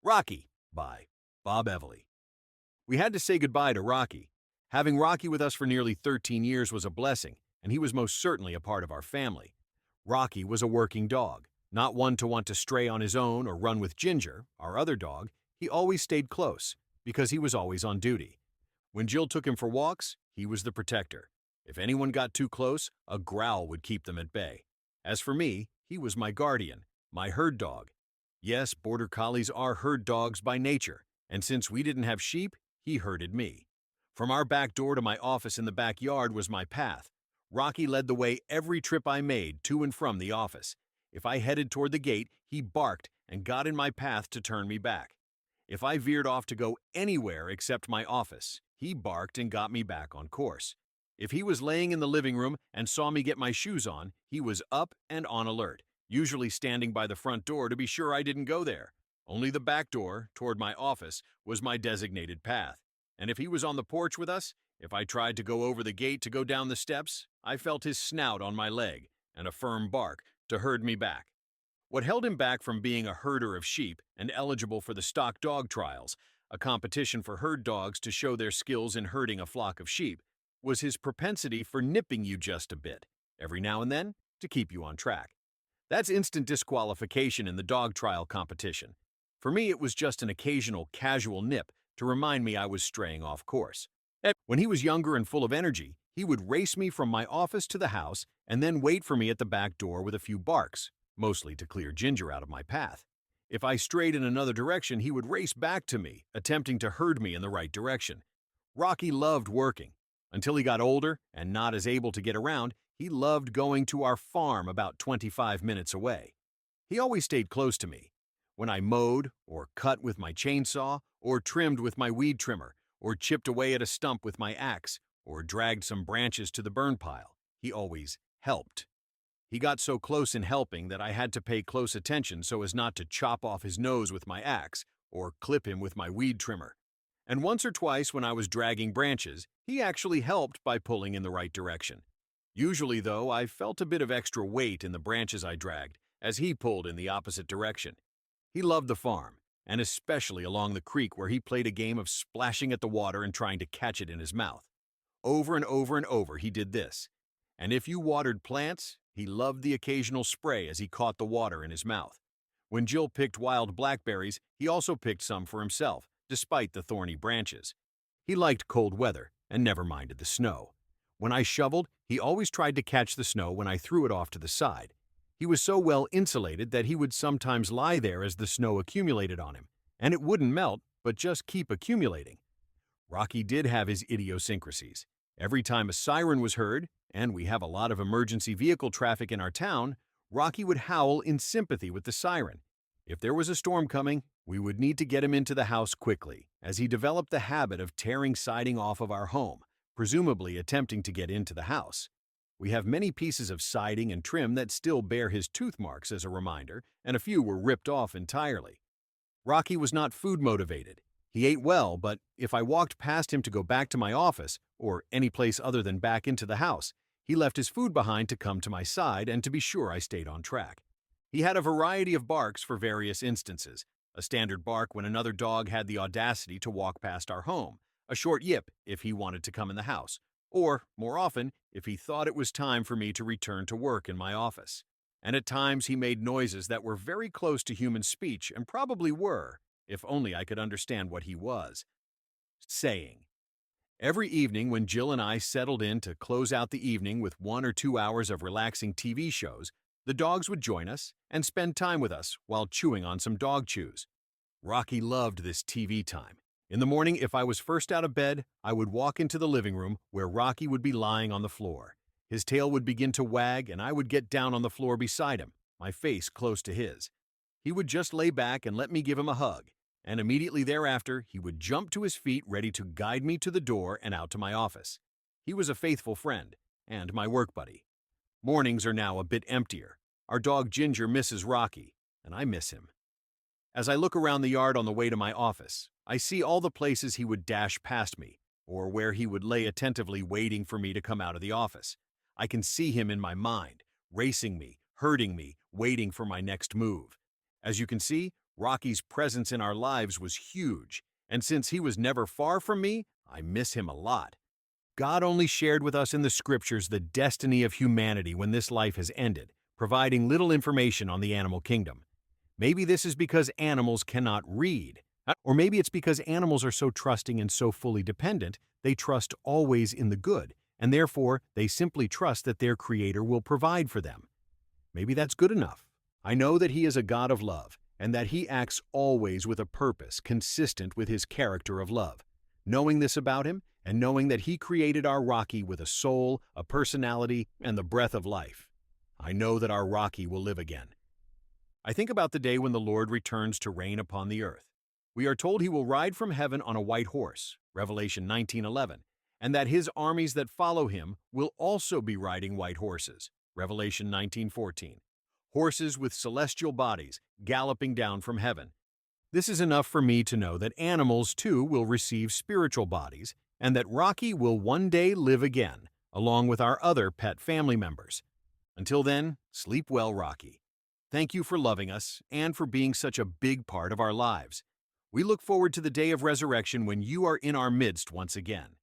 Rocky by Bob Evely. We had to say goodbye to Rocky. Having Rocky with us for nearly 13 years was a blessing, and he was most certainly a part of our family. Rocky was a working dog, not one to want to stray on his own or run with Ginger, our other dog. He always stayed close, because he was always on duty. When Jill took him for walks, he was the protector. If anyone got too close, a growl would keep them at bay. As for me, he was my guardian, my herd dog. Yes, border collies are herd dogs by nature, and since we didn't have sheep, he herded me. From our back door to my office in the backyard was my path. Rocky led the way every trip I made to and from the office. If I headed toward the gate, he barked and got in my path to turn me back. If I veered off to go anywhere except my office, he barked and got me back on course. If he was laying in the living room and saw me get my shoes on, he was up and on alert, usually standing by the front door to be sure I didn't go there. Only the back door, toward my office, was my designated path. And if he was on the porch with us, if I tried to go over the gate to go down the steps, I felt his snout on my leg and a firm bark to herd me back. What held him back from being a herder of sheep and eligible for the stock dog trials, a competition for herd dogs to show their skills in herding a flock of sheep, was his propensity for nipping you just a bit, every now and then, to keep you on track. That's instant disqualification in the dog trial competition. For me, it was just an occasional casual nip to remind me I was straying off course. When he was younger and full of energy, he would race me from my office to the house and then wait for me at the back door with a few barks, mostly to clear Ginger out of my path. If I strayed in another direction, he would race back to me, attempting to herd me in the right direction. Rocky loved working. Until he got older and not as able to get around, he loved going to our farm about 25 minutes away. He always stayed close to me. When I mowed, or cut with my chainsaw, or trimmed with my weed trimmer, or chipped away at a stump with my axe, or dragged some branches to the burn pile, he always helped. He got so close in helping that I had to pay close attention so as not to chop off his nose with my axe, or clip him with my weed trimmer. And once or twice when I was dragging branches, he actually helped by pulling in the right direction. Usually, though, I felt a bit of extra weight in the branches I dragged, as he pulled in the opposite direction. He loved the farm, and especially along the creek where he played a game of splashing at the water and trying to catch it in his mouth. Over and over and over he did this. And if you watered plants, he loved the occasional spray as he caught the water in his mouth. When Jill picked wild blackberries, he also picked some for himself, despite the thorny branches. He liked cold weather and never minded the snow. When I shoveled, he always tried to catch the snow when I threw it off to the side. He was so well insulated that he would sometimes lie there as the snow accumulated on him, and it wouldn't melt, but just keep accumulating. Rocky did have his idiosyncrasies. Every time a siren was heard, and we have a lot of emergency vehicle traffic in our town, Rocky would howl in sympathy with the siren. If there was a storm coming, we would need to get him into the house quickly, as he developed the habit of tearing siding off of our home, presumably attempting to get into the house. We have many pieces of siding and trim that still bear his tooth marks as a reminder, and a few were ripped off entirely. Rocky was not food motivated. He ate well, but if I walked past him to go back to my office, or any place other than back into the house, he left his food behind to come to my side and to be sure I stayed on track. He had a variety of barks for various instances. A standard bark when another dog had the audacity to walk past our home, a short yip if he wanted to come in the house, or, more often, if he thought it was time for me to return to work in my office. And at times he made noises that were very close to human speech and probably were, if only I could understand what he was saying. Every evening when Jill and I settled in to close out the evening with 1 or 2 hours of relaxing TV shows, the dogs would join us and spend time with us while chewing on some dog chews. Rocky loved this TV time. In the morning, if I was first out of bed, I would walk into the living room where Rocky would be lying on the floor. His tail would begin to wag and I would get down on the floor beside him, my face close to his. He would just lay back and let me give him a hug, and immediately thereafter he would jump to his feet ready to guide me to the door and out to my office. He was a faithful friend and my work buddy. Mornings are now a bit emptier. Our dog Ginger misses Rocky, and I miss him. As I look around the yard on the way to my office, I see all the places he would dash past me, or where he would lay attentively waiting for me to come out of the office. I can see him in my mind, racing me, herding me, waiting for my next move. As you can see, Rocky's presence in our lives was huge, and since he was never far from me, I miss him a lot. God only shared with us in the scriptures the destiny of humanity when this life has ended, providing little information on the animal kingdom. Maybe this is because animals cannot read. Or maybe it's because animals are so trusting and so fully dependent, they trust always in the good, and therefore they simply trust that their Creator will provide for them. Maybe that's good enough. I know that He is a God of love, and that He acts always with a purpose consistent with His character of love. Knowing this about Him, and knowing that He created our Rocky with a soul, a personality, and the breath of life, I know that our Rocky will live again. I think about the day when the Lord returns to reign upon the earth. We are told He will ride from heaven on a white horse, Revelation 19:11, and that His armies that follow Him will also be riding white horses, Revelation 19:14. Horses with celestial bodies galloping down from heaven. This is enough for me to know that animals too will receive spiritual bodies, and that Rocky will one day live again, along with our other pet family members. Until then, sleep well, Rocky. Thank you for loving us and for being such a big part of our lives. We look forward to the day of resurrection when you are in our midst once again.